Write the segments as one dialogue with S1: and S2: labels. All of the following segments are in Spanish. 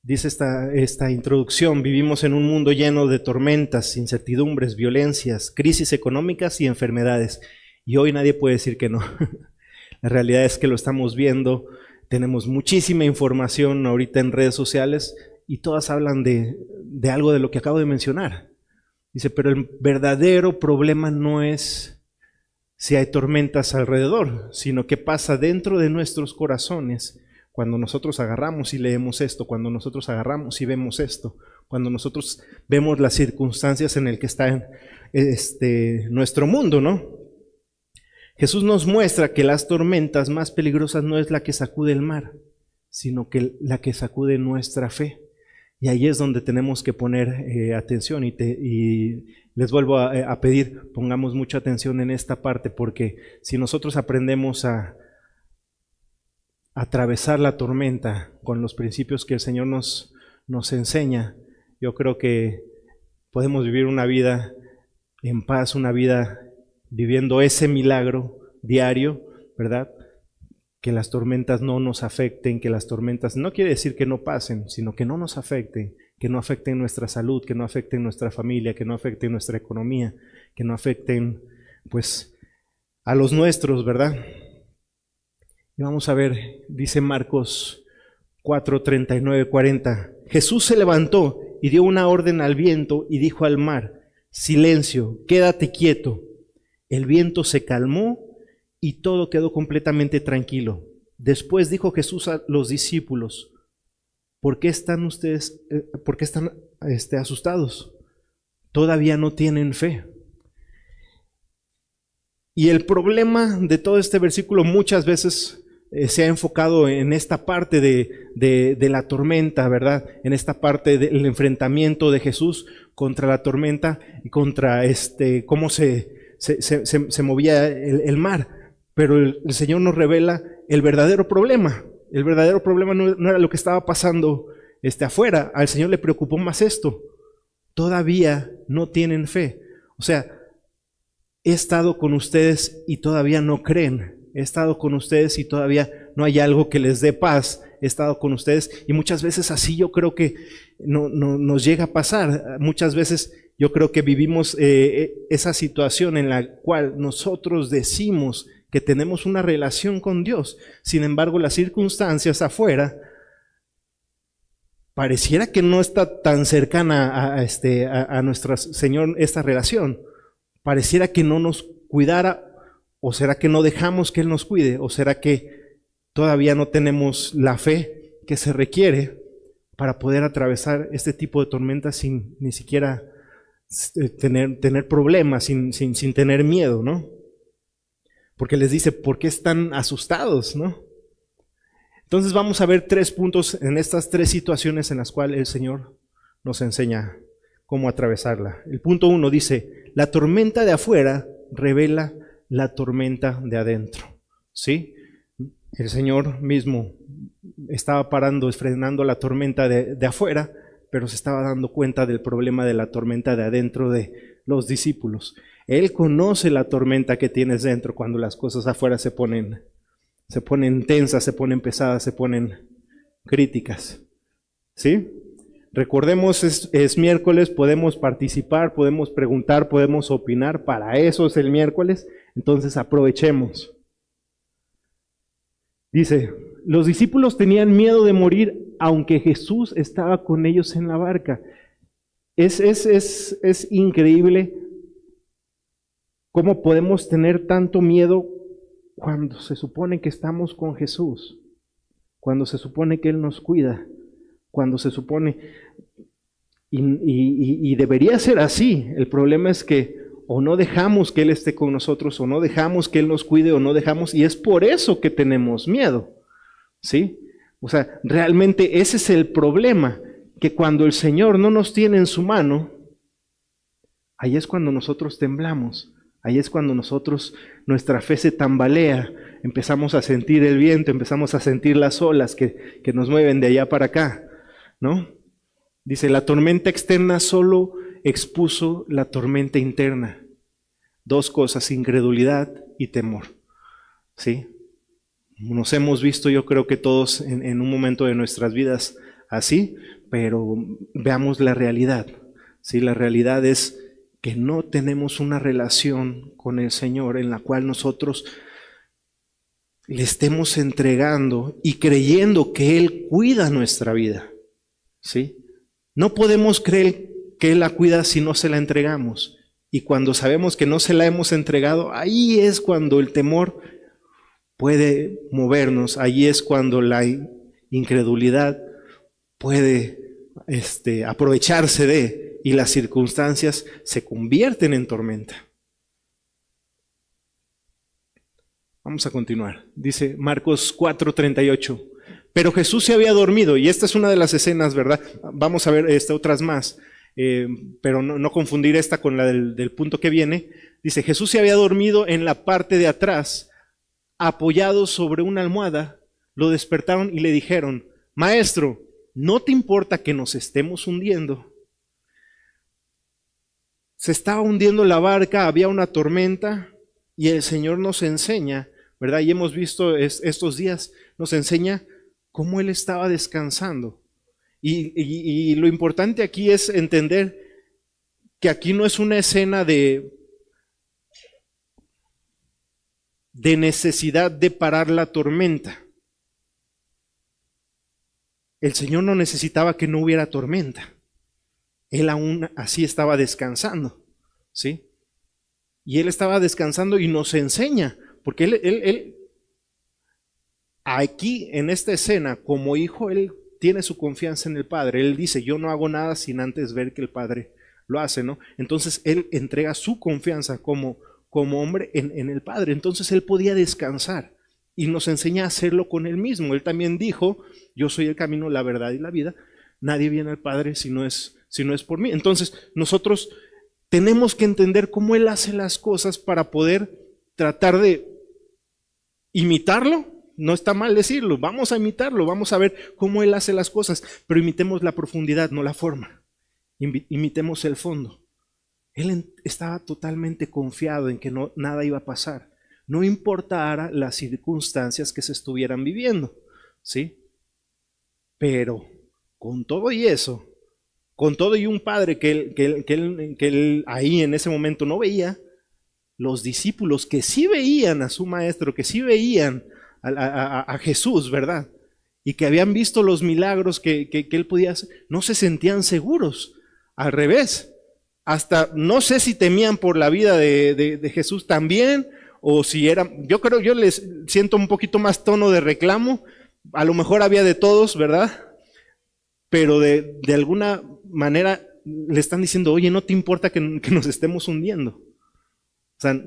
S1: Dice esta introducción: vivimos en un mundo lleno de tormentas, incertidumbres, violencias, crisis económicas y enfermedades. Y hoy nadie puede decir que no. La realidad es que lo estamos viendo. Tenemos muchísima información ahorita en redes sociales y todas hablan de algo de lo que acabo de mencionar. Dice, pero el verdadero problema no es si hay tormentas alrededor, sino qué pasa dentro de nuestros corazones cuando nosotros agarramos y leemos esto, cuando nosotros agarramos y vemos esto, cuando nosotros vemos las circunstancias en las que está nuestro mundo, ¿no? Jesús nos muestra que las tormentas más peligrosas no es la que sacude el mar, sino que la que sacude nuestra fe. Y ahí es donde tenemos que poner atención y les vuelvo a pedir, pongamos mucha atención en esta parte, porque si nosotros aprendemos a atravesar la tormenta con los principios que el Señor nos enseña, yo creo que podemos vivir una vida en paz, una vida viviendo ese milagro diario, ¿verdad? Que las tormentas no nos afecten, que las tormentas no quiere decir que no pasen, sino que no nos afecten, que no afecten nuestra salud, que no afecten nuestra familia, que no afecten nuestra economía, que no afecten, pues, a los nuestros, ¿verdad? Y vamos a ver, dice Marcos 4, 39, 40. Jesús se levantó y dio una orden al viento y dijo al mar: silencio, quédate quieto. El viento se calmó y todo quedó completamente tranquilo. Después dijo Jesús a los discípulos: ¿por qué están ustedes, asustados? Todavía no tienen fe. Y el problema de todo este versículo muchas veces se ha enfocado en esta parte de la tormenta, ¿verdad? En esta parte del enfrentamiento de Jesús contra la tormenta y contra cómo se movía el mar. Pero el Señor nos revela el verdadero problema. El verdadero problema no era lo que estaba pasando afuera. Al Señor le preocupó más esto. Todavía no tienen fe. O sea, he estado con ustedes y todavía no creen. He estado con ustedes y todavía no hay algo que les dé paz. He estado con ustedes y muchas veces así yo creo que no nos llega a pasar. Muchas veces yo creo que vivimos esa situación en la cual nosotros decimos que tenemos una relación con Dios. Sin embargo, las circunstancias afuera pareciera que no está tan cercana a nuestro Señor esta relación. Pareciera que no nos cuidara. ¿O será que no dejamos que Él nos cuide? ¿O será que todavía no tenemos la fe que se requiere para poder atravesar este tipo de tormentas sin ni siquiera tener problemas, sin tener miedo, ¿no? Porque les dice, ¿por qué están asustados, no? Entonces vamos a ver 3 puntos en estas 3 situaciones en las cuales el Señor nos enseña cómo atravesarla. El punto 1 dice, la tormenta de afuera revela la tormenta de adentro, ¿sí? El Señor mismo estaba frenando la tormenta de afuera, pero se estaba dando cuenta del problema de la tormenta de adentro de los discípulos. Él conoce la tormenta que tienes dentro cuando las cosas afuera se ponen tensas, se ponen pesadas, se ponen críticas, ¿sí? Recordemos, es miércoles, podemos participar, podemos preguntar, podemos opinar, para eso es el miércoles, entonces aprovechemos. Dice, los discípulos tenían miedo de morir aunque Jesús estaba con ellos en la barca. Es increíble cómo podemos tener tanto miedo cuando se supone que estamos con Jesús, cuando se supone que Él nos cuida, cuando se supone, y debería ser así. El problema es que o no dejamos que Él esté con nosotros, o no dejamos que Él nos cuide, o no dejamos, y es por eso que tenemos miedo, ¿sí? O sea, realmente ese es el problema, que cuando el Señor no nos tiene en su mano, ahí es cuando nosotros temblamos, ahí es cuando nuestra fe se tambalea, empezamos a sentir el viento, empezamos a sentir las olas que nos mueven de allá para acá, ¿no? Dice, la tormenta externa solo expuso la tormenta interna. 2 cosas, incredulidad y temor, ¿sí? Nos hemos visto, yo creo que todos en un momento de nuestras vidas así, pero veamos la realidad. Sí, la realidad es que no tenemos una relación con el Señor en la cual nosotros le estemos entregando y creyendo que Él cuida nuestra vida. ¿Sí? No podemos creer que Él la cuida si no se la entregamos. Y cuando sabemos que no se la hemos entregado, ahí es cuando el temor puede movernos, ahí es cuando la incredulidad puede aprovecharse de, y las circunstancias se convierten en tormenta. Vamos a continuar. Dice Marcos 4:38. Pero Jesús se había dormido, y esta es una de las escenas, ¿verdad? Vamos a ver otras más, pero no confundir esta con la del punto que viene. Dice, Jesús se había dormido en la parte de atrás, apoyado sobre una almohada. Lo despertaron y le dijeron, Maestro, ¿no te importa que nos estemos hundiendo? Se estaba hundiendo la barca, había una tormenta, y el Señor nos enseña, ¿verdad? Y hemos visto estos días, nos enseña cómo Él estaba descansando. Y lo importante aquí es entender que aquí no es una escena de necesidad de parar la tormenta. El Señor no necesitaba que no hubiera tormenta. Él aún así estaba descansando, ¿sí? Y Él estaba descansando y nos enseña, porque Él aquí en esta escena, como hijo, Él tiene su confianza en el Padre. Él dice, yo no hago nada sin antes ver que el Padre lo hace, ¿no? Entonces Él entrega su confianza como hombre en el Padre. Entonces Él podía descansar y nos enseña a hacerlo con Él mismo. Él también dijo, yo soy el camino, la verdad y la vida. Nadie viene al Padre si no es por mí. Entonces nosotros tenemos que entender cómo Él hace las cosas para poder tratar de imitarlo. No está mal decirlo, vamos a imitarlo, vamos a ver cómo Él hace las cosas, pero imitemos la profundidad, no la forma. Imitemos el fondo. Él estaba totalmente confiado en que nada iba a pasar, no importara las circunstancias que se estuvieran viviendo, ¿sí? Pero con todo y eso, con todo y un padre que él ahí en ese momento no veía, los discípulos que sí veían a su maestro, que sí veían a Jesús, ¿verdad? Y que habían visto los milagros que Él podía hacer, no se sentían seguros, al revés. Hasta no sé si temían por la vida de Jesús también, o si eran, yo les siento un poquito más tono de reclamo, a lo mejor había de todos, ¿verdad? Pero de alguna manera le están diciendo, oye, no te importa que nos estemos hundiendo. O sea,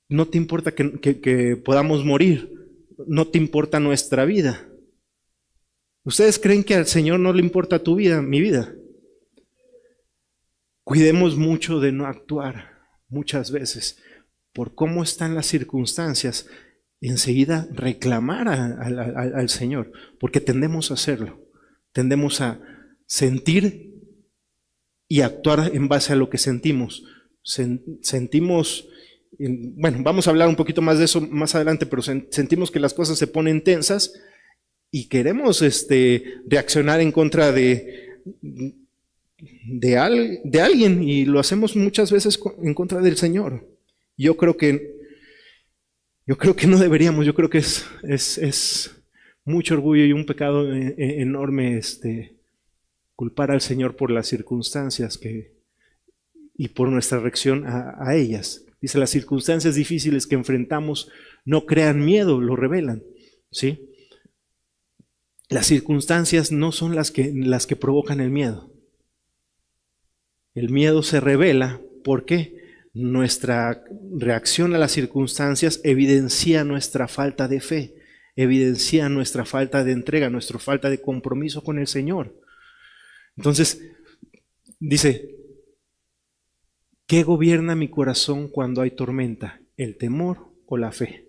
S1: no te importa que podamos morir. No te importa nuestra vida. ¿Ustedes creen que al Señor no le importa tu vida, mi vida? Cuidemos mucho de no actuar muchas veces por cómo están las circunstancias, enseguida reclamar al Señor, porque tendemos a hacerlo, tendemos a sentir y actuar en base a lo que sentimos. Sentimos, bueno, vamos a hablar un poquito más de eso más adelante, pero sentimos que las cosas se ponen tensas y queremos reaccionar en contra de alguien, y lo hacemos muchas veces en contra del Señor. Yo creo que no deberíamos. Yo creo que es mucho orgullo y un pecado enorme culpar al Señor por las circunstancias y por nuestra reacción a ellas. Dice, las circunstancias difíciles que enfrentamos no crean miedo, lo revelan, ¿sí? Las circunstancias no son las que provocan el miedo. El miedo se revela porque nuestra reacción a las circunstancias evidencia nuestra falta de fe, evidencia nuestra falta de entrega, nuestra falta de compromiso con el Señor. Entonces, dice, ¿qué gobierna mi corazón cuando hay tormenta? ¿El temor o la fe?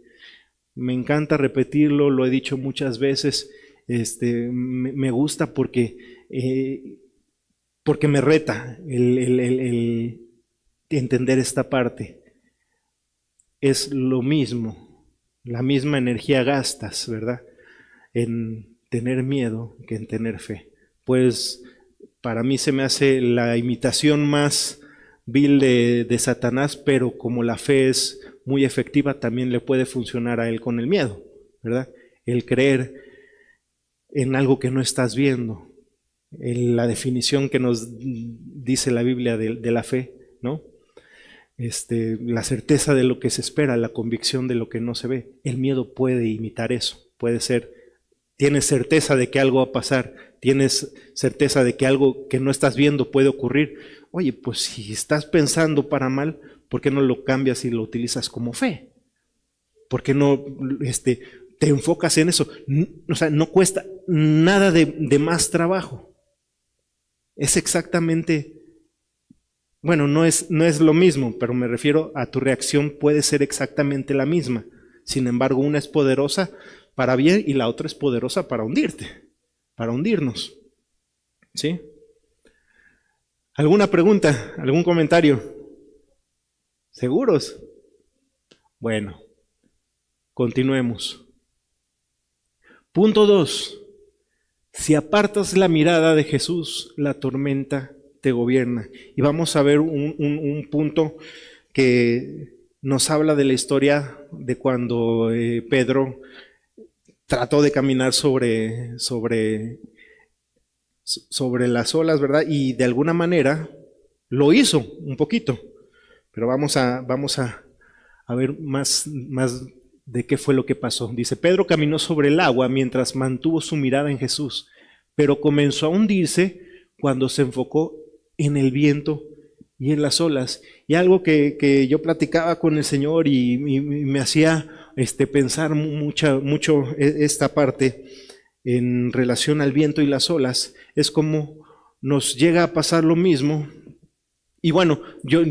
S1: Me encanta repetirlo, lo he dicho muchas veces, me gusta porque me reta el entender esta parte. Es lo mismo, la misma energía gastas, ¿verdad?, en tener miedo que en tener fe. pues para mí se me hace la imitación más vil de Satanás, pero como la fe es muy efectiva, también le puede funcionar a él con el miedo, ¿verdad? El creer en algo que no estás viendo, en la definición que nos dice la Biblia de la fe, ¿no? La certeza de lo que se espera, la convicción de lo que no se ve. El miedo puede imitar eso, puede ser, tienes certeza de que algo va a pasar, tienes certeza de que algo que no estás viendo puede ocurrir. Oye, pues si estás pensando para mal, ¿por qué no lo cambias y lo utilizas como fe? ¿Por qué no te enfocas en eso? O sea, no cuesta nada de más trabajo. Es exactamente, bueno, no es lo mismo, pero me refiero a tu reacción puede ser exactamente la misma. Sin embargo, una es poderosa para bien y la otra es poderosa para hundirte, para hundirnos. ¿Sí? ¿Alguna pregunta? ¿Algún comentario? ¿Seguros? Bueno, continuemos. Punto 2. Si apartas la mirada de Jesús, la tormenta te gobierna. Y vamos a ver un punto que nos habla de la historia de cuando Pedro trató de caminar sobre las olas, ¿verdad? Y de alguna manera lo hizo un poquito. Pero vamos a ver más de qué fue lo que pasó. Dice, Pedro caminó sobre el agua mientras mantuvo su mirada en Jesús, pero comenzó a hundirse cuando se enfocó en el viento y en las olas. Y algo que yo platicaba con el Señor y me hacía pensar mucho esta parte en relación al viento y las olas, es como nos llega a pasar lo mismo. Y bueno, yo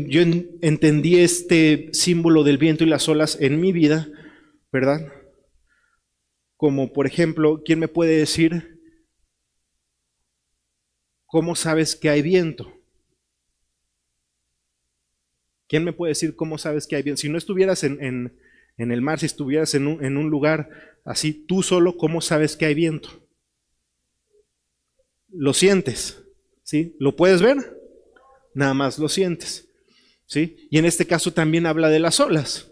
S1: entendí este símbolo del viento y las olas en mi vida, ¿verdad? Como por ejemplo, ¿quién me puede decir cómo sabes que hay viento? ¿Quién me puede decir cómo sabes que hay viento? Si no estuvieras en el mar, si estuvieras en un lugar así, tú solo, ¿cómo sabes que hay viento? Lo sientes, ¿sí? ¿Lo puedes ver? Nada más lo sientes, ¿sí? Y en este caso también habla de las olas.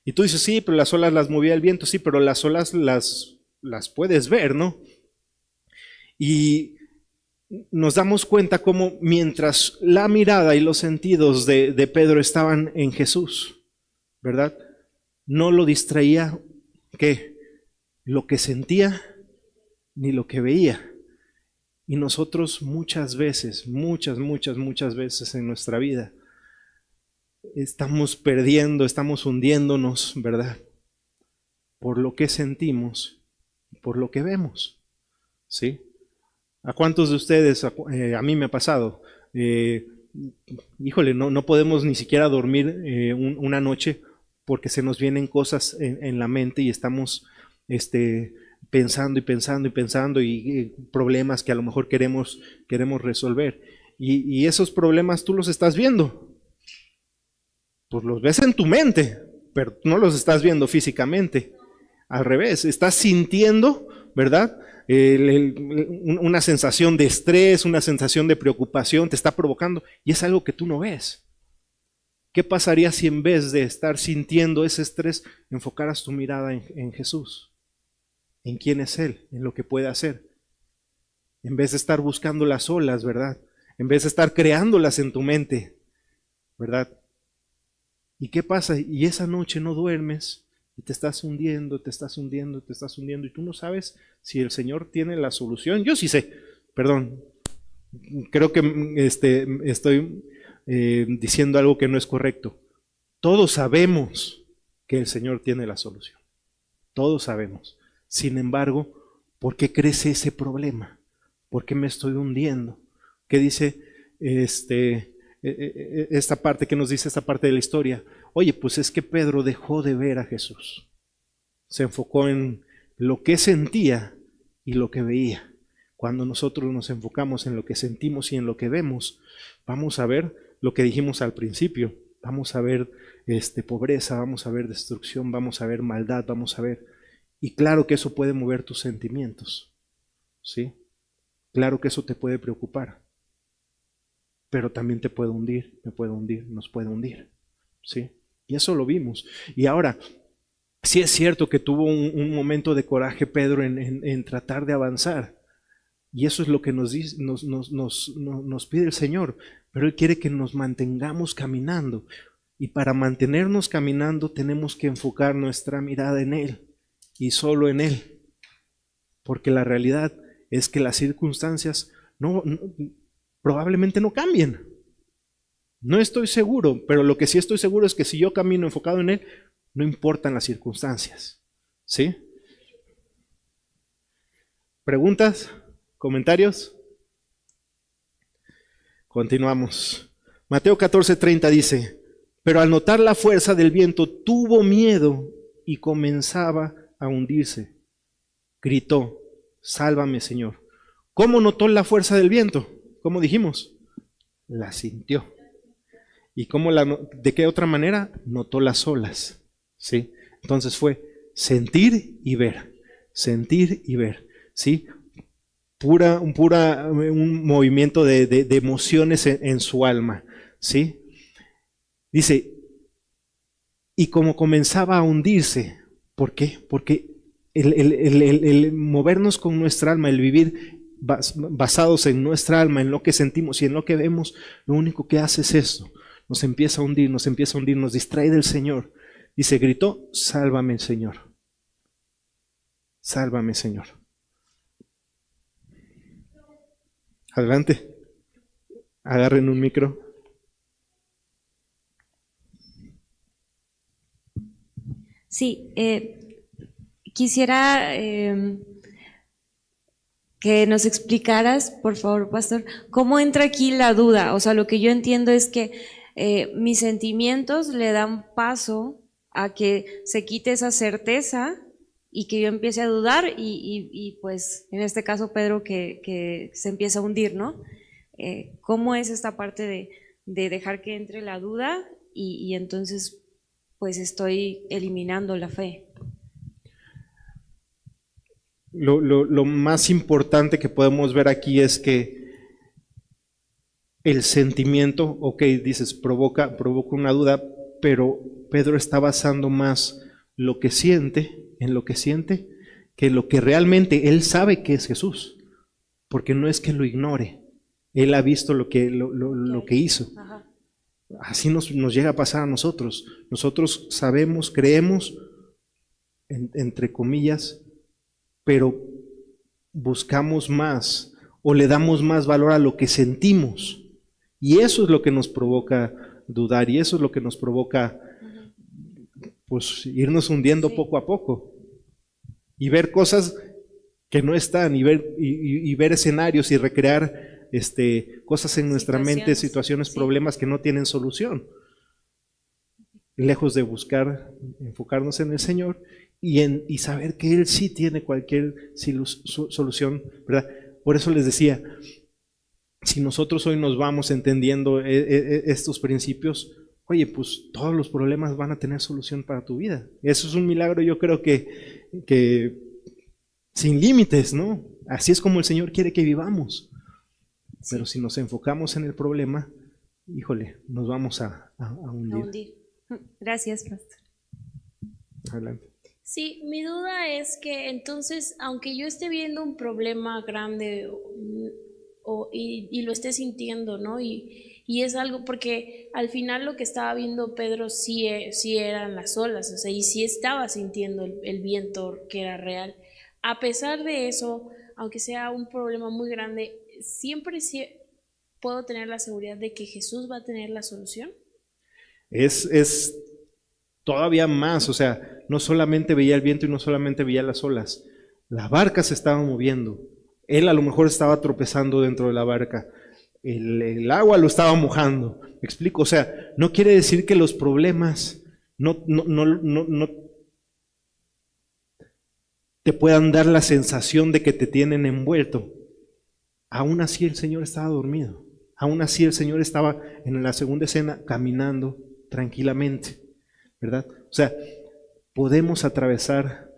S1: Y tú dices, sí, pero las olas las movía el viento, sí, pero las olas las puedes ver, ¿no? Y nos damos cuenta cómo mientras la mirada y los sentidos de Pedro estaban en Jesús, ¿verdad? No lo distraía, ¿qué? Lo que sentía ni lo que veía. Y nosotros muchas veces en nuestra vida estamos perdiendo, estamos hundiéndonos, ¿verdad? Por lo que sentimos, por lo que vemos, ¿sí? ¿A cuántos de ustedes, a mí me ha pasado, híjole, no podemos ni siquiera dormir una noche porque se nos vienen cosas en la mente y estamos pensando y problemas que a lo mejor queremos resolver. Y esos problemas tú los estás viendo, pues los ves en tu mente, pero no los estás viendo físicamente. Al revés, estás sintiendo, ¿verdad? Una sensación de estrés, una sensación de preocupación te está provocando y es algo que tú no ves. ¿Qué pasaría si en vez de estar sintiendo ese estrés, enfocaras tu mirada en Jesús? ¿En quién es Él? En lo que puede hacer. En vez de estar buscando las olas, ¿verdad? En vez de estar creándolas en tu mente, ¿verdad? ¿Y qué pasa? Y esa noche no duermes y te estás hundiendo y tú no sabes si el Señor tiene la solución. Yo sí sé, perdón, creo que estoy diciendo algo que no es correcto. Todos sabemos que el Señor tiene la solución. Todos sabemos. Sin embargo, ¿por qué crece ese problema? ¿Por qué me estoy hundiendo? ¿Qué dice esta parte? ¿Qué nos dice esta parte de la historia? Oye, pues es que Pedro dejó de ver a Jesús. Se enfocó en lo que sentía y lo que veía. Cuando nosotros nos enfocamos en lo que sentimos y en lo que vemos, vamos a ver lo que dijimos al principio. Vamos a ver pobreza, vamos a ver destrucción, vamos a ver maldad, vamos a ver. Y claro que eso puede mover tus sentimientos, ¿sí? Claro que eso te puede preocupar, pero también te puede hundir, me puede hundir, nos puede hundir, ¿sí? Y eso lo vimos. Y ahora, sí es cierto que tuvo un momento de coraje Pedro en tratar de avanzar, y eso es lo que nos pide el Señor, pero Él quiere que nos mantengamos caminando, y para mantenernos caminando tenemos que enfocar nuestra mirada en Él, y solo en Él, porque la realidad es que las circunstancias probablemente no cambien. No estoy seguro, pero lo que sí estoy seguro es que si yo camino enfocado en Él, no importan las circunstancias. ¿Sí? ¿Preguntas? ¿Comentarios? Continuamos. Mateo 14:30 dice, pero al notar la fuerza del viento tuvo miedo y comenzaba a hundirse. Gritó, sálvame, Señor. ¿Cómo notó la fuerza del viento? ¿Cómo dijimos? La sintió. ¿Y de qué otra manera? Notó las olas. ¿Sí? Entonces fue sentir y ver. Sentir y ver. ¿Sí? Un movimiento de emociones en su alma. ¿Sí? Dice, y como comenzaba a hundirse. ¿Por qué? Porque el movernos con nuestra alma, el vivir basados en nuestra alma, en lo que sentimos y en lo que vemos, lo único que hace es esto. Nos empieza a hundir, nos distrae del Señor. Dice, gritó, sálvame, Señor. Sálvame, Señor. Adelante. Agarren un micro.
S2: Sí, quisiera que nos explicaras, por favor, pastor, cómo entra aquí la duda. O sea, lo que yo entiendo es que mis sentimientos le dan paso a que se quite esa certeza y que yo empiece a dudar y pues en este caso Pedro que se empieza a hundir, ¿no? ¿Cómo es esta parte de dejar que entre la duda y entonces pues estoy eliminando la fe?
S1: Lo más importante que podemos ver aquí es que el sentimiento, ok, dices, provoca una duda, pero Pedro está basando más lo que siente, en lo que siente, que lo que realmente él sabe que es Jesús, porque no es que lo ignore, él ha visto lo que hizo.
S2: Ajá.
S1: Así nos llega a pasar a nosotros. Nosotros sabemos, creemos, entre comillas, pero buscamos más o le damos más valor a lo que sentimos. Y eso es lo que nos provoca dudar y eso es lo que nos provoca pues irnos hundiendo poco a poco y ver cosas que no están y ver escenarios y recrear cosas en nuestra mente, situaciones, problemas que no tienen solución. Lejos de buscar, enfocarnos en el Señor y saber que Él sí tiene cualquier solución, ¿verdad? Por eso les decía, si nosotros hoy nos vamos entendiendo estos principios, oye, pues todos los problemas van a tener solución para tu vida. Eso es un milagro, yo creo que sin límites, ¿no? Así es como el Señor quiere que vivamos. Sí. Pero si nos enfocamos en el problema, híjole, nos vamos a hundir.
S2: Gracias, pastor.
S1: Adelante.
S3: Sí, mi duda es que entonces, aunque yo esté viendo un problema grande y lo esté sintiendo, ¿no? Y es algo, porque al final lo que estaba viendo Pedro sí eran las olas, o sea, y sí estaba sintiendo el viento que era real. A pesar de eso, aunque sea un problema muy grande, siempre sí puedo tener la seguridad de que Jesús va a tener la solución.
S1: Es todavía más, o sea, no solamente veía el viento y no solamente veía las olas, la barca se estaba moviendo, él a lo mejor estaba tropezando dentro de la barca, el agua lo estaba mojando, ¿me explico? O sea, no quiere decir que los problemas no te puedan dar la sensación de que te tienen envuelto. Aún así el Señor estaba dormido, aún así el Señor estaba en la segunda escena caminando tranquilamente, ¿verdad? O sea, podemos atravesar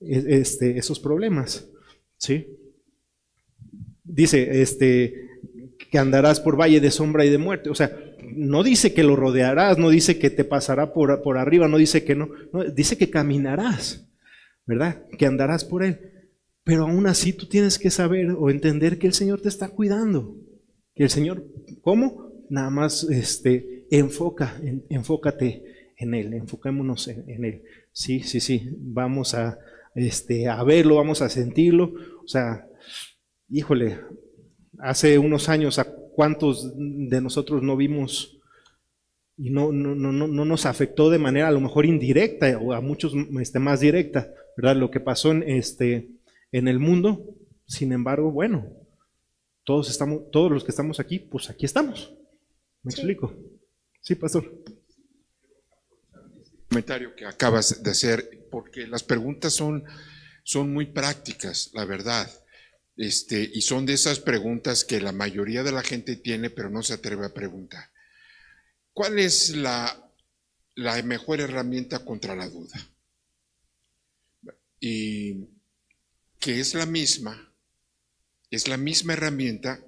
S1: esos problemas, ¿sí? dice, que andarás por valle de sombra y de muerte. O sea, no dice que lo rodearás, no dice que te pasará por arriba, no dice que no, dice que caminarás, ¿verdad? Que andarás por él. Pero aún así tú tienes que saber o entender que el Señor te está cuidando. Que el Señor, ¿cómo? Nada más enfócate en Él, enfocémonos en Él. Sí, vamos a verlo, vamos a sentirlo. O sea, híjole, hace unos años, ¿a cuántos de nosotros no vimos y no nos afectó de manera a lo mejor indirecta o a muchos más directa, ¿verdad? Lo que pasó en el mundo. Sin embargo, bueno, todos los que estamos aquí, pues aquí estamos. ¿Me explico? Sí, pastor.
S4: Comentario que acabas de hacer, porque las preguntas son muy prácticas, la verdad. Y son de esas preguntas que la mayoría de la gente tiene, pero no se atreve a preguntar. ¿Cuál es la mejor herramienta contra la duda? Y que es la misma herramienta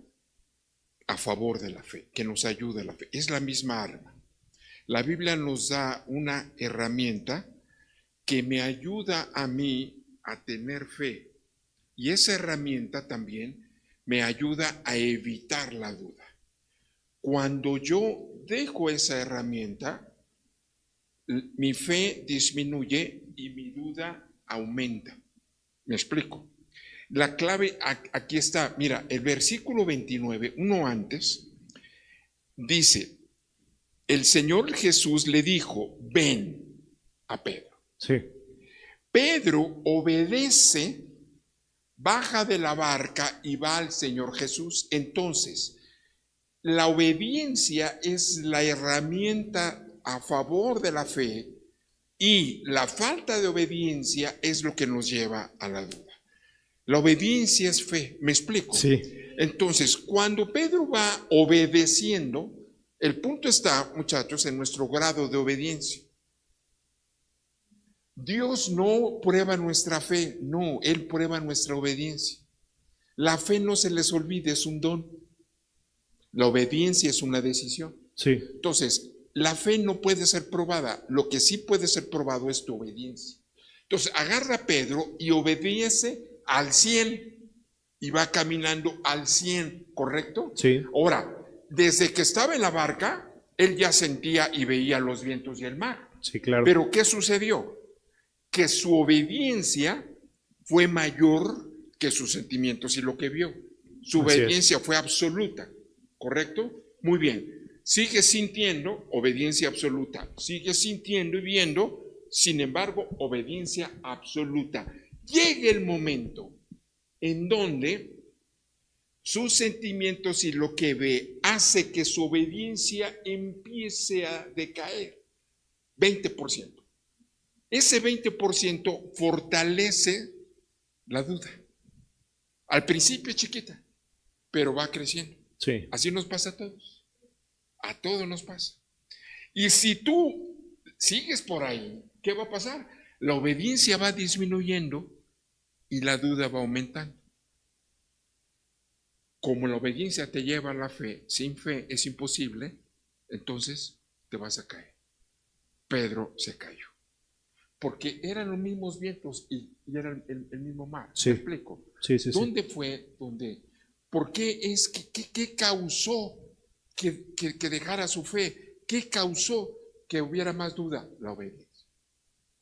S4: a favor de la fe, que nos ayuda a la fe. Es la misma arma. La Biblia nos da una herramienta que me ayuda a mí a tener fe. Y esa herramienta también me ayuda a evitar la duda. Cuando yo dejo esa herramienta, mi fe disminuye y mi duda aumenta. ¿Me explico? La clave aquí está. Mira, el versículo 29, uno antes, dice, el Señor Jesús le dijo, ven a Pedro.
S1: Sí.
S4: Pedro obedece, baja de la barca y va al Señor Jesús. Entonces, la obediencia es la herramienta a favor de la fe y la falta de obediencia es lo que nos lleva a la duda. La obediencia es fe, ¿me explico?
S1: Sí.
S4: Entonces, cuando Pedro va obedeciendo, el punto está, muchachos, en nuestro grado de obediencia. Dios no prueba nuestra fe, no, Él prueba nuestra obediencia. La fe, no se les olvide, es un don. La obediencia es una decisión.
S1: Sí.
S4: Entonces, la fe no puede ser probada, lo que sí puede ser probado es tu obediencia. Entonces, agarra a Pedro y obedece al 100 y va caminando al 100, ¿correcto?
S1: Sí.
S4: Ahora, desde que estaba en la barca, él ya sentía y veía los vientos y el mar.
S1: Sí, claro.
S4: Pero ¿qué sucedió? Que su obediencia fue mayor que sus sentimientos y lo que vio. Su obediencia fue absoluta, ¿correcto? Muy bien. Sigue sintiendo, obediencia absoluta. Sigue sintiendo y viendo, sin embargo, obediencia absoluta. Llega el momento en donde sus sentimientos y lo que ve hace que su obediencia empiece a decaer. 20%. Ese 20% fortalece la duda. Al principio es chiquita, pero va creciendo.
S1: Sí.
S4: Así nos pasa a todos. A todos nos pasa. Y si tú sigues por ahí, ¿qué va a pasar? La obediencia va disminuyendo y la duda va aumentando. Como la obediencia te lleva a la fe, sin fe es imposible, entonces te vas a caer. Pedro se cayó. Porque eran los mismos vientos y era el mismo mar.
S1: Sí.
S4: ¿Me explico?
S1: Sí.
S4: ¿Dónde fue? ¿Dónde? ¿Por qué es qué causó que dejara su fe? ¿Qué causó que hubiera más duda? La obediencia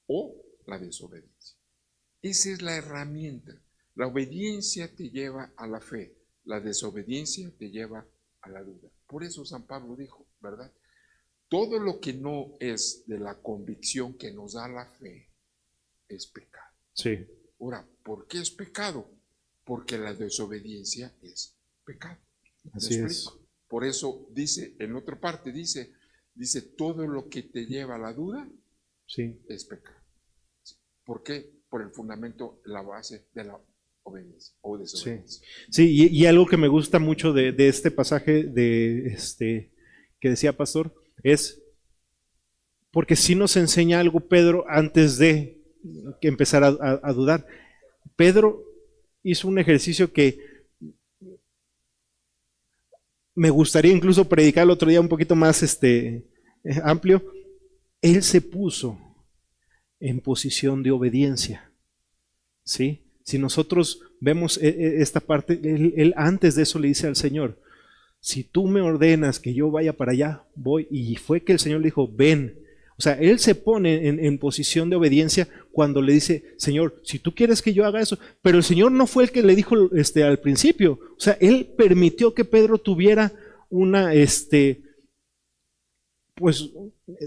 S4: o la desobediencia. Esa es la herramienta. La obediencia te lleva a la fe, la desobediencia te lleva a la duda. Por eso San Pablo dijo, ¿verdad? Todo lo que no es de la convicción que nos da la fe es pecado.
S1: Sí.
S4: Ahora, ¿por qué es pecado? Porque la desobediencia es pecado.
S1: Así es.
S4: Por eso dice, en otra parte dice, todo lo que te lleva a la duda
S1: Sí.
S4: es pecado. ¿Por qué? Por el fundamento, la base de la obediencia o desobediencia.
S1: Sí, y algo que me gusta mucho de este pasaje que decía Pastor es porque sí nos enseña algo Pedro antes de que empezar a dudar. Pedro hizo un ejercicio que me gustaría incluso predicar el otro día un poquito más amplio. Él se puso en posición de obediencia, ¿sí? Si nosotros vemos esta parte, él antes de eso le dice al Señor, si tú me ordenas que yo vaya para allá, voy. Y fue que el Señor le dijo, ven. O sea, él se pone en posición de obediencia cuando le dice, Señor, si tú quieres que yo haga eso. Pero el Señor no fue el que le dijo al principio. O sea, él permitió que Pedro tuviera una, pues,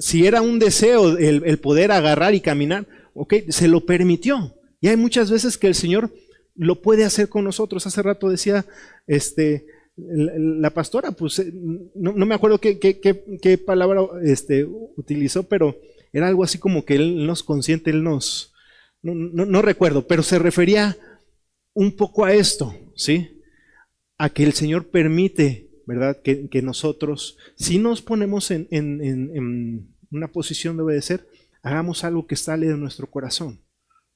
S1: si era un deseo el poder agarrar y caminar, ok, se lo permitió. Y hay muchas veces que el Señor lo puede hacer con nosotros. Hace rato decía, la pastora, pues no me acuerdo qué palabra utilizó, pero era algo así como que Él nos consiente, Él nos, no recuerdo, pero se refería un poco a esto, ¿sí? A que el Señor permite, ¿verdad? Que nosotros, si nos ponemos en una posición de obedecer, hagamos algo que sale de nuestro corazón,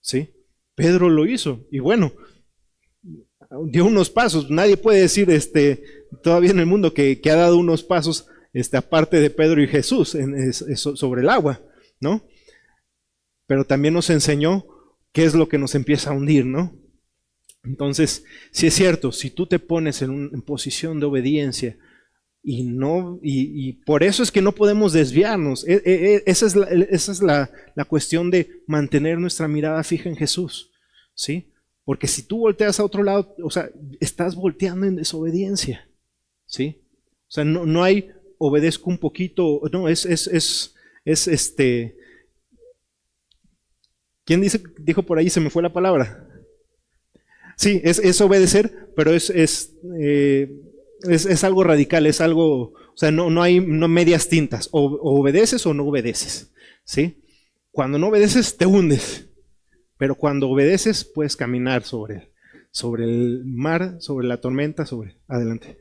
S1: ¿sí? Pedro lo hizo, y bueno, dio unos pasos. Nadie puede decir todavía en el mundo que ha dado unos pasos aparte de Pedro y Jesús sobre el agua, ¿no? Pero también nos enseñó qué es lo que nos empieza a hundir, ¿no? Entonces, sí es cierto, si tú te pones en posición de obediencia y por eso es que no podemos desviarnos. Esa es la cuestión de mantener nuestra mirada fija en Jesús, ¿sí? Porque si tú volteas a otro lado, o sea, estás volteando en desobediencia, ¿sí? O sea, no hay obedezco un poquito, no, ¿quién dijo por ahí? Se me fue la palabra. Sí, es obedecer, pero es algo radical, es algo, o sea, no hay medias tintas, o obedeces o no obedeces, ¿sí? Cuando no obedeces te hundes. Pero cuando obedeces, puedes caminar sobre el mar, sobre la tormenta, adelante.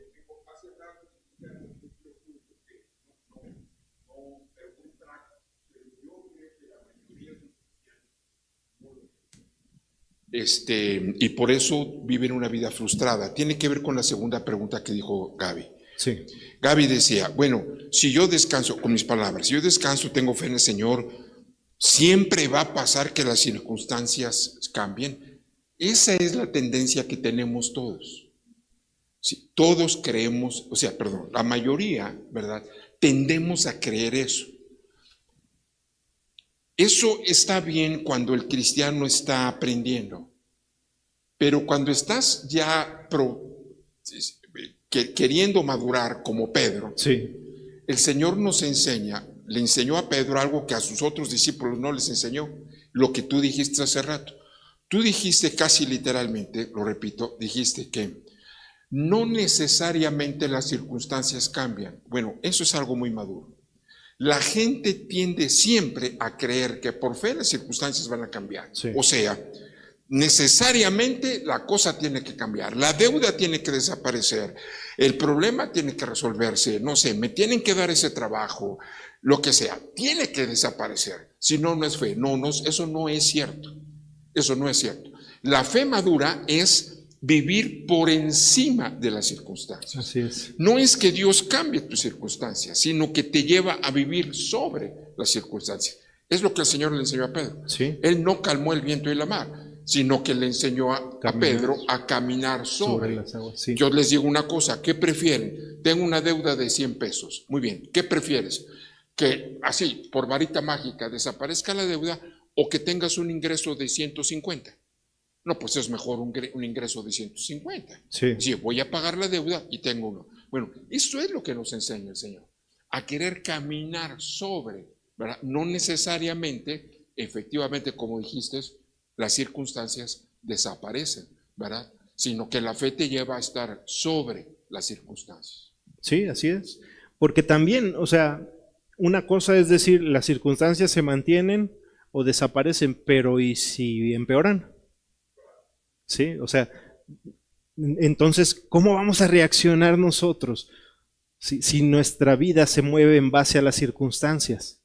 S4: Y por eso viven una vida frustrada. Tiene que ver con la segunda pregunta que dijo Gaby.
S1: Sí.
S4: Gaby decía, bueno, si yo descanso, con mis palabras, si yo descanso, tengo fe en el Señor, siempre va a pasar que las circunstancias cambien. Esa es la tendencia que tenemos todos. Sí, todos creemos, la mayoría, ¿verdad? Tendemos a creer eso. Eso está bien cuando el cristiano está aprendiendo, pero cuando estás ya queriendo madurar como Pedro,
S1: sí.
S4: El Señor le enseñó a Pedro algo que a sus otros discípulos no les enseñó, lo que tú dijiste hace rato. Tú dijiste casi literalmente, lo repito, dijiste que no necesariamente las circunstancias cambian. Bueno, eso es algo muy maduro. La gente tiende siempre a creer que por fe las circunstancias van a cambiar. Sí. O sea, necesariamente la cosa tiene que cambiar, la deuda tiene que desaparecer, el problema tiene que resolverse, no sé, me tienen que dar ese trabajo, lo que sea, tiene que desaparecer, si no, no es fe. No, eso no es cierto, eso no es cierto. La fe madura es vivir por encima de las circunstancias.
S1: Así es.
S4: No es que Dios cambie tus circunstancias, sino que te lleva a vivir sobre las circunstancias. Es lo que el Señor le enseñó a Pedro.
S1: Sí.
S4: Él no calmó el viento y la mar, sino que le enseñó a Pedro a caminar sobre
S1: las aguas. Sí.
S4: Yo les digo una cosa, ¿qué prefieren? Tengo una deuda de 100 pesos. Muy bien, ¿qué prefieres? ¿Que así, por varita mágica, desaparezca la deuda o que tengas un ingreso de 150? No, pues es mejor un ingreso de 150.
S1: Sí.
S4: Sí, voy a pagar la deuda y tengo uno. Bueno, eso es lo que nos enseña el Señor, a querer caminar sobre, ¿verdad? No necesariamente, efectivamente, como dijiste, las circunstancias desaparecen, ¿verdad? Sino que la fe te lleva a estar sobre las circunstancias.
S1: Sí, así es. Porque también, o sea, una cosa es decir, las circunstancias se mantienen o desaparecen, pero ¿y si empeoran? Sí, o sea, entonces, ¿cómo vamos a reaccionar nosotros si nuestra vida se mueve en base a las circunstancias?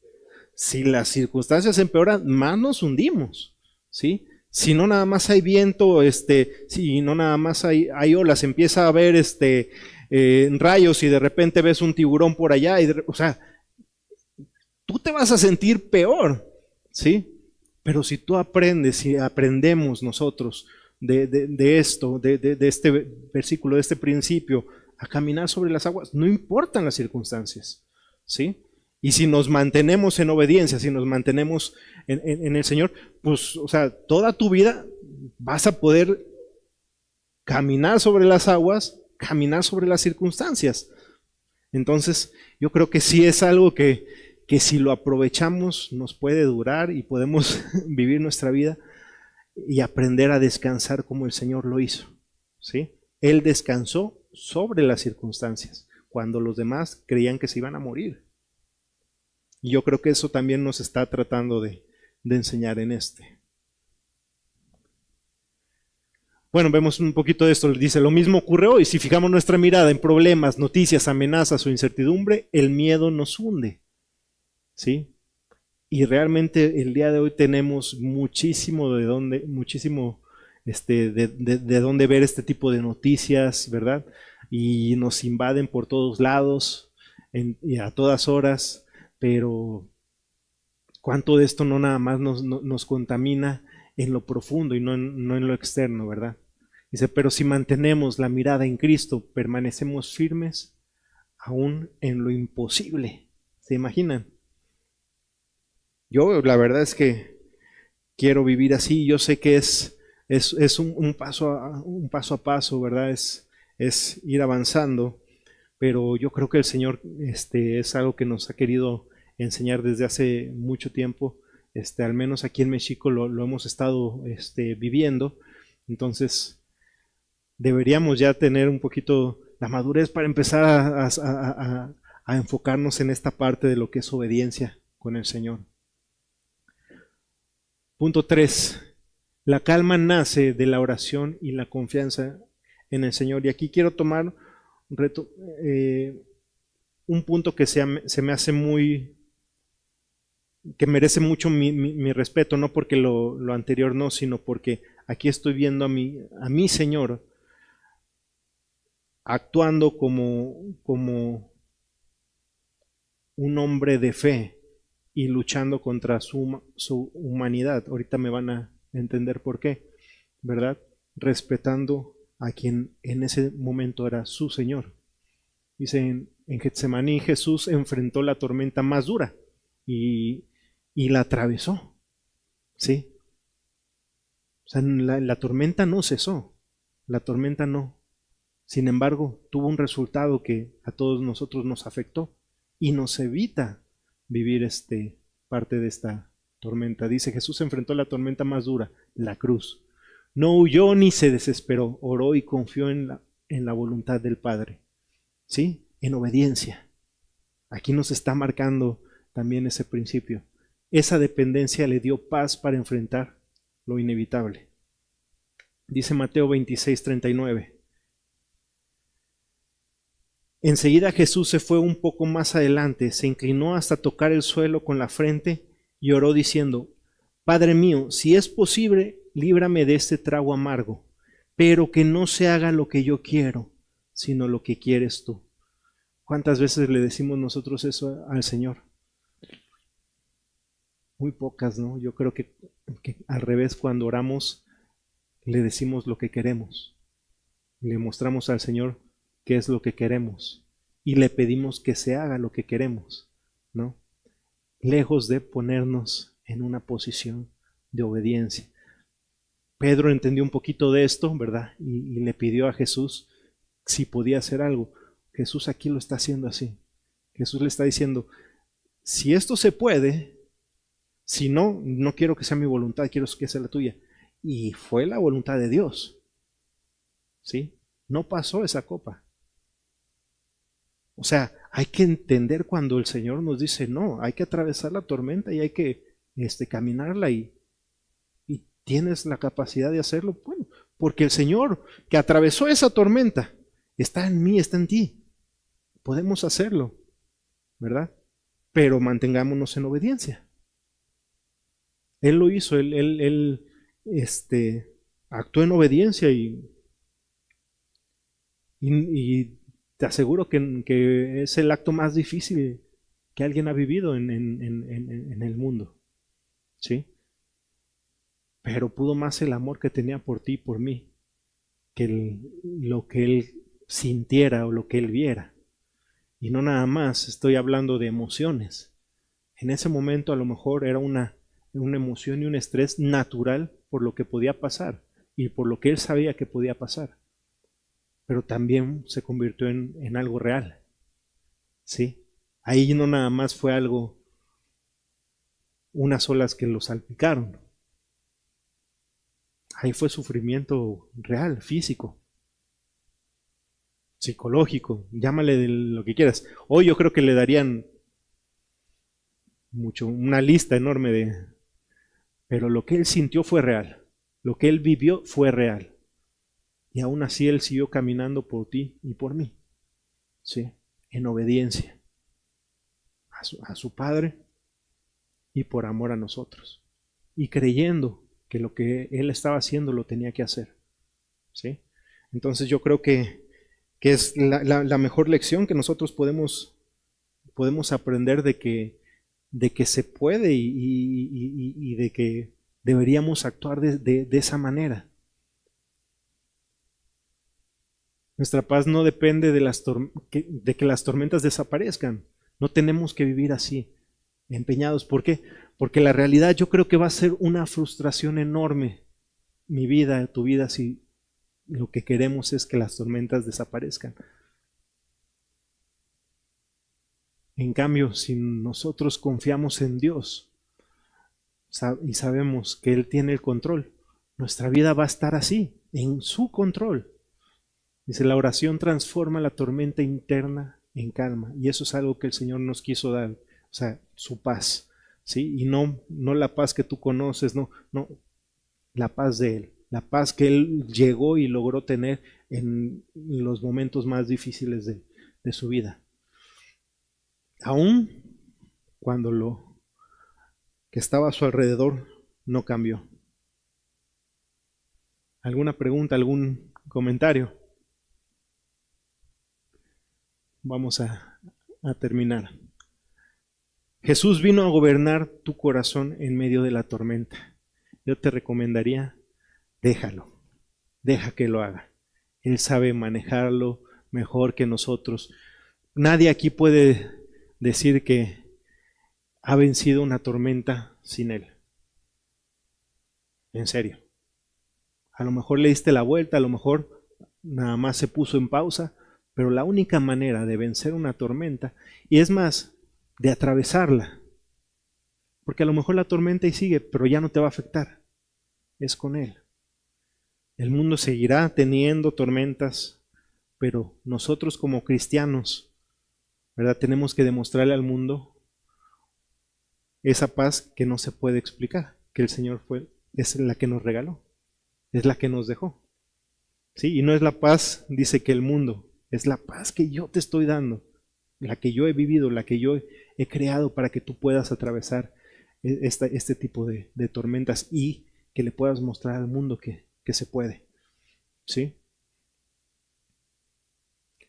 S1: Si las circunstancias empeoran, más nos hundimos, ¿sí? Si no nada más hay viento, si no nada más hay olas, empieza a haber rayos y de repente ves un tiburón por allá, o sea, tú te vas a sentir peor, ¿sí? Pero si tú aprendes, si aprendemos nosotros de esto, de este versículo, de este principio, a caminar sobre las aguas, no importan las circunstancias, ¿sí? Y si nos mantenemos en obediencia, si nos mantenemos en el Señor, pues, o sea, toda tu vida vas a poder caminar sobre las aguas, caminar sobre las circunstancias. Entonces, yo creo que sí es algo que si lo aprovechamos nos puede durar y podemos vivir nuestra vida y aprender a descansar como el Señor lo hizo, ¿sí? Él descansó sobre las circunstancias cuando los demás creían que se iban a morir. Y yo creo que eso también nos está tratando de enseñar en este. Bueno, vemos un poquito de esto. Dice, lo mismo ocurre hoy. Si fijamos nuestra mirada en problemas, noticias, amenazas o incertidumbre, el miedo nos hunde, ¿sí? Y realmente el día de hoy tenemos muchísimo de dónde ver este tipo de noticias, ¿verdad? Y nos invaden por todos lados y a todas horas, pero cuánto de esto no nada más nos contamina en lo profundo y no en lo externo, ¿verdad? Dice, pero si mantenemos la mirada en Cristo, permanecemos firmes aún en lo imposible. ¿Se imaginan? Yo la verdad es que quiero vivir así. Yo sé que es un paso a paso, ¿verdad? Es ir avanzando, pero yo creo que el Señor es algo que nos ha querido enseñar desde hace mucho tiempo. Al menos aquí en México lo hemos estado viviendo. Entonces deberíamos ya tener un poquito la madurez para empezar a enfocarnos en esta parte de lo que es obediencia con el Señor. Punto 3. La calma nace de la oración y la confianza en el Señor. Y aquí quiero tomar un punto que se me hace que merece mucho mi respeto, no porque lo anterior no, sino porque aquí estoy viendo a mi Señor actuando como un hombre de fe y luchando contra su humanidad. Ahorita me van a entender por qué, ¿verdad? Respetando a quien en ese momento era su Señor. Dice, en Getsemaní Jesús enfrentó la tormenta más dura y la atravesó, ¿sí? O sea, la tormenta no cesó, la tormenta no. Sin embargo, tuvo un resultado que a todos nosotros nos afectó y nos evita vivir parte de esta tormenta. Dice, Jesús enfrentó la tormenta más dura, la cruz. No huyó ni se desesperó, oró y confió en la voluntad del Padre. ¿Sí? En obediencia. Aquí nos está marcando también ese principio. Esa dependencia le dio paz para enfrentar lo inevitable. Dice Mateo 26:39. Enseguida Jesús se fue un poco más adelante, se inclinó hasta tocar el suelo con la frente y oró diciendo, Padre mío, si es posible, líbrame de este trago amargo, pero que no se haga lo que yo quiero, sino lo que quieres tú. ¿Cuántas veces le decimos nosotros eso al Señor? Muy pocas, ¿no? Yo creo que al revés, cuando oramos, le decimos lo que queremos. Le mostramos al Señor qué es lo que queremos y le pedimos que se haga lo que queremos, ¿no? Lejos de ponernos en una posición de obediencia. Pedro entendió un poquito de esto, ¿verdad? Y le pidió a Jesús si podía hacer algo. Jesús aquí lo está haciendo así. Jesús le está diciendo, si esto se puede, si no, no quiero que sea mi voluntad, quiero que sea la tuya. Y fue la voluntad de Dios, ¿sí? No pasó esa copa. O sea, hay que entender cuando el Señor nos dice, no, hay que atravesar la tormenta y hay que caminarla y tienes la capacidad de hacerlo. Bueno, porque el Señor que atravesó esa tormenta está en mí, está en ti. Podemos hacerlo, ¿verdad? Pero mantengámonos en obediencia. Él lo hizo, él actuó en obediencia y te aseguro que es el acto más difícil que alguien ha vivido en el mundo, ¿sí? Pero pudo más el amor que tenía por ti y por mí que lo que él sintiera o lo que él viera. Y no nada más, estoy hablando de emociones. En ese momento a lo mejor era una emoción y un estrés natural por lo que podía pasar y por lo que él sabía que podía pasar. Pero también se convirtió en algo real, ¿sí? Ahí no nada más fue algo, unas olas que lo salpicaron. Ahí fue sufrimiento real, físico, psicológico, llámale de lo que quieras. Hoy yo creo que le darían una lista enorme pero lo que él sintió fue real, lo que él vivió fue real. Y aún así él siguió caminando por ti y por mí, ¿sí? En obediencia a su Padre y por amor a nosotros. Y creyendo que lo que él estaba haciendo lo tenía que hacer, ¿sí? Entonces yo creo que es la mejor lección que nosotros podemos aprender de que se puede y de que deberíamos actuar de esa manera. Nuestra paz no depende de que las tormentas desaparezcan. No tenemos que vivir así, empeñados. ¿Por qué? Porque la realidad yo creo que va a ser una frustración enorme, mi vida, tu vida, si lo que queremos es que las tormentas desaparezcan. En cambio, si nosotros confiamos en Dios y sabemos que Él tiene el control, nuestra vida va a estar así, en su control. Dice, la oración transforma la tormenta interna en calma. Y eso es algo que el Señor nos quiso dar, o sea, su paz, ¿sí? Y no la paz que tú conoces, no, la paz de Él, la paz que Él llegó y logró tener en los momentos más difíciles de su vida. Aún cuando lo que estaba a su alrededor no cambió. ¿Alguna pregunta, algún comentario? Vamos a terminar. Jesús vino a gobernar tu corazón en medio de la tormenta. Yo te recomendaría, déjalo, deja que lo haga. Él sabe manejarlo mejor que nosotros. Nadie aquí puede decir que ha vencido una tormenta sin Él. En serio. A lo mejor le diste la vuelta, a lo mejor nada más se puso en pausa, pero la única manera de vencer una tormenta, y es más, de atravesarla, porque a lo mejor la tormenta y sigue, pero ya no te va a afectar, es con Él. El mundo seguirá teniendo tormentas, pero nosotros como cristianos, ¿verdad? Tenemos que demostrarle al mundo esa paz que no se puede explicar, que el Señor es la que nos regaló, es la que nos dejó. ¿Sí? Y no es la paz, dice que el mundo, es la paz que yo te estoy dando, la que yo he vivido, la que yo he creado para que tú puedas atravesar este tipo de tormentas y que le puedas mostrar al mundo que se puede. ¿Sí?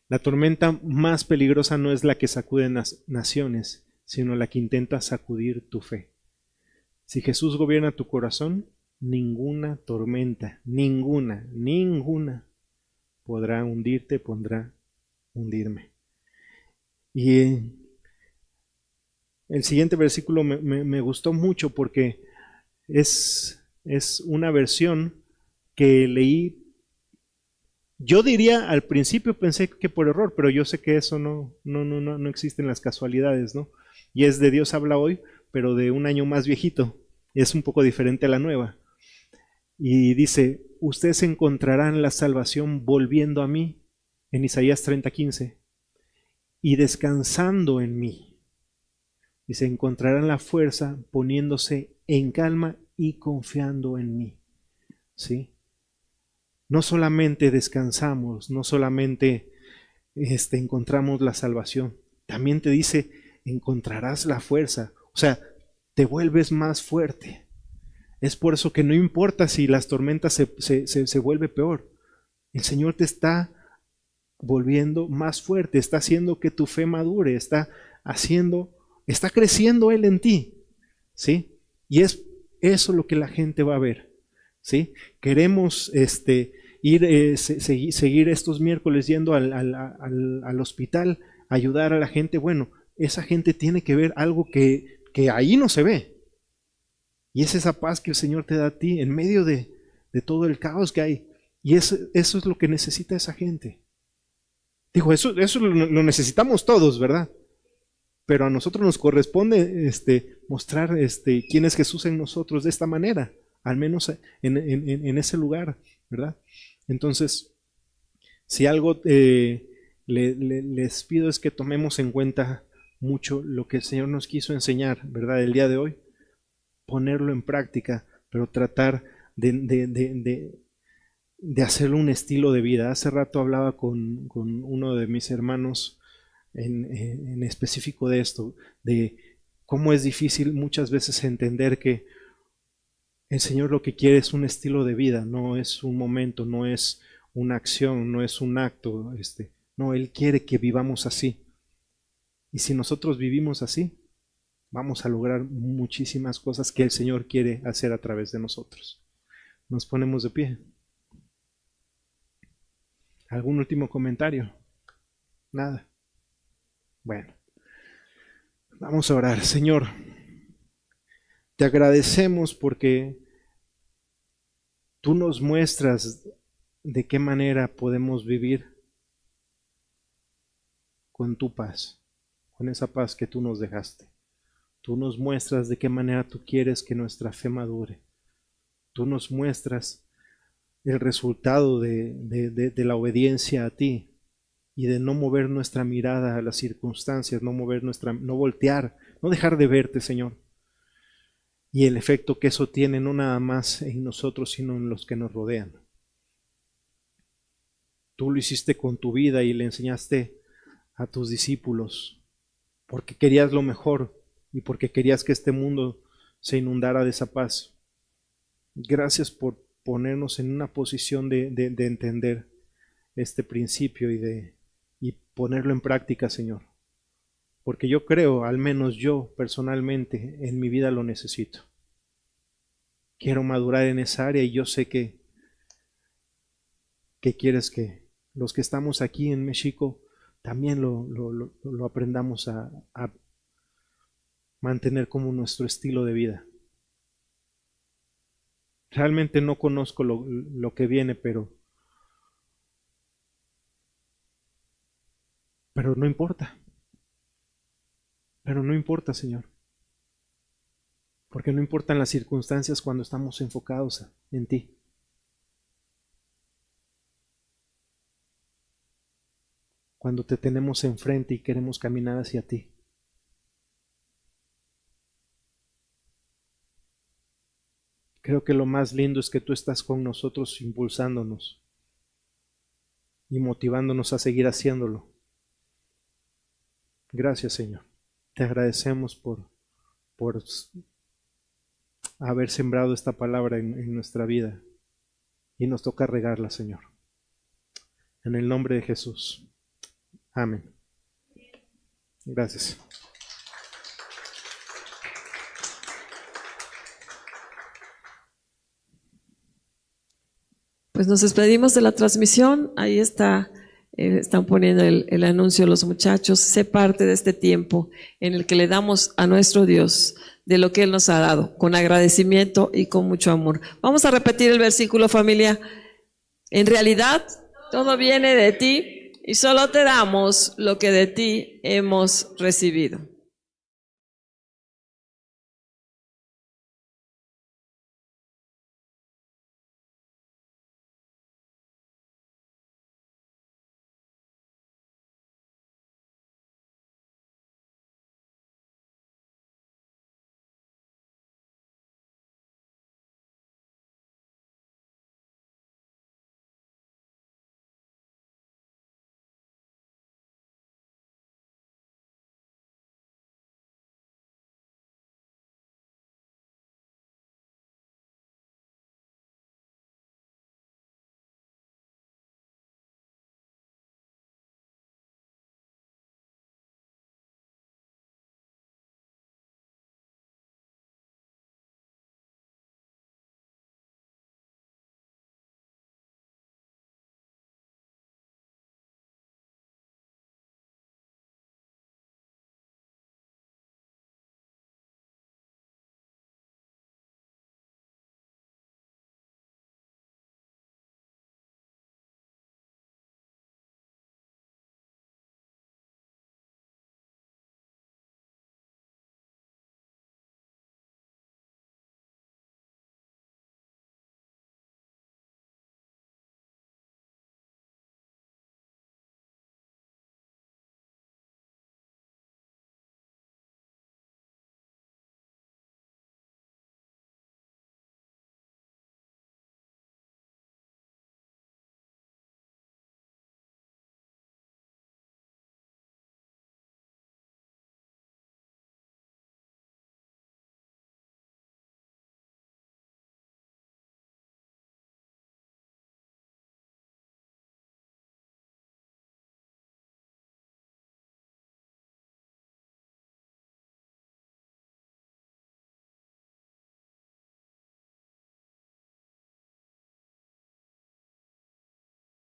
S1: La tormenta más peligrosa no es la que sacude naciones, sino la que intenta sacudir tu fe. Si Jesús gobierna tu corazón, ninguna tormenta, ninguna podrá hundirte, podrá hundirme. Y el siguiente versículo me gustó mucho porque es una versión que leí. Yo diría, al principio pensé que por error, pero yo sé que eso no existen las casualidades, ¿no? Y es de Dios habla hoy, pero de un año más viejito. Es un poco diferente a la nueva. Y dice, ustedes encontrarán la salvación volviendo a mí, en Isaías 30:15, y descansando en mí. Dice, encontrarán la fuerza poniéndose en calma y confiando en mí. ¿Sí? No solamente descansamos, no solamente encontramos la salvación, también te dice, encontrarás la fuerza, o sea, te vuelves más fuerte. Es por eso que no importa si las tormentas se vuelve peor, el Señor te está volviendo más fuerte, está haciendo que tu fe madure, está creciendo Él en ti, ¿sí? Y es eso lo que la gente va a ver, ¿sí? Queremos seguir estos miércoles yendo al hospital, ayudar a la gente. Bueno, esa gente tiene que ver algo que ahí no se ve. Y es esa paz que el Señor te da a ti en medio de todo el caos que hay. Y eso es lo que necesita esa gente. Digo, eso lo necesitamos todos, ¿verdad? Pero a nosotros nos corresponde mostrar quién es Jesús en nosotros de esta manera, al menos en ese lugar, ¿verdad? Entonces, si algo les pido es que tomemos en cuenta mucho lo que el Señor nos quiso enseñar, ¿verdad? El día de hoy, ponerlo en práctica, pero tratar de hacerlo un estilo de vida. Hace rato hablaba con uno de mis hermanos en específico de esto, de cómo es difícil muchas veces entender que el Señor lo que quiere es un estilo de vida, no es un momento, no es una acción, no es un acto, no, Él quiere que vivamos así. Y si nosotros vivimos así, vamos a lograr muchísimas cosas que el Señor quiere hacer a través de nosotros. Nos ponemos de pie. ¿Algún último comentario? Nada. Bueno, vamos a orar. Señor, te agradecemos porque tú nos muestras de qué manera podemos vivir con tu paz, con esa paz que tú nos dejaste. Tú nos muestras de qué manera tú quieres que nuestra fe madure. Tú nos muestras el resultado de la obediencia a ti y de no mover nuestra mirada a las circunstancias, no voltear, no dejar de verte, Señor. Y el efecto que eso tiene no nada más en nosotros, sino en los que nos rodean. Tú lo hiciste con tu vida y le enseñaste a tus discípulos porque querías lo mejor y porque querías que este mundo se inundara de esa paz. Gracias por ponernos en una posición de entender este principio y ponerlo en práctica, Señor. Porque yo creo, al menos yo personalmente, en mi vida lo necesito. Quiero madurar en esa área y yo sé que quieres que los que estamos aquí en México también lo aprendamos a mantener como nuestro estilo de vida. Realmente no conozco lo que viene, pero no importa. Pero no importa, Señor. Porque no importan las circunstancias cuando estamos enfocados en ti. Cuando te tenemos enfrente y queremos caminar hacia ti. Creo que lo más lindo es que tú estás con nosotros impulsándonos y motivándonos a seguir haciéndolo. Gracias, Señor. Te agradecemos por haber sembrado esta palabra en nuestra vida y nos toca regarla, Señor. En el nombre de Jesús. Amén. Gracias.
S5: Pues nos despedimos de la transmisión. Ahí está, están poniendo el anuncio los muchachos. Sé parte de este tiempo en el que le damos a nuestro Dios de lo que Él nos ha dado, con agradecimiento y con mucho amor. Vamos a repetir el versículo, familia. En realidad, todo viene de ti y solo te damos lo que de ti hemos recibido.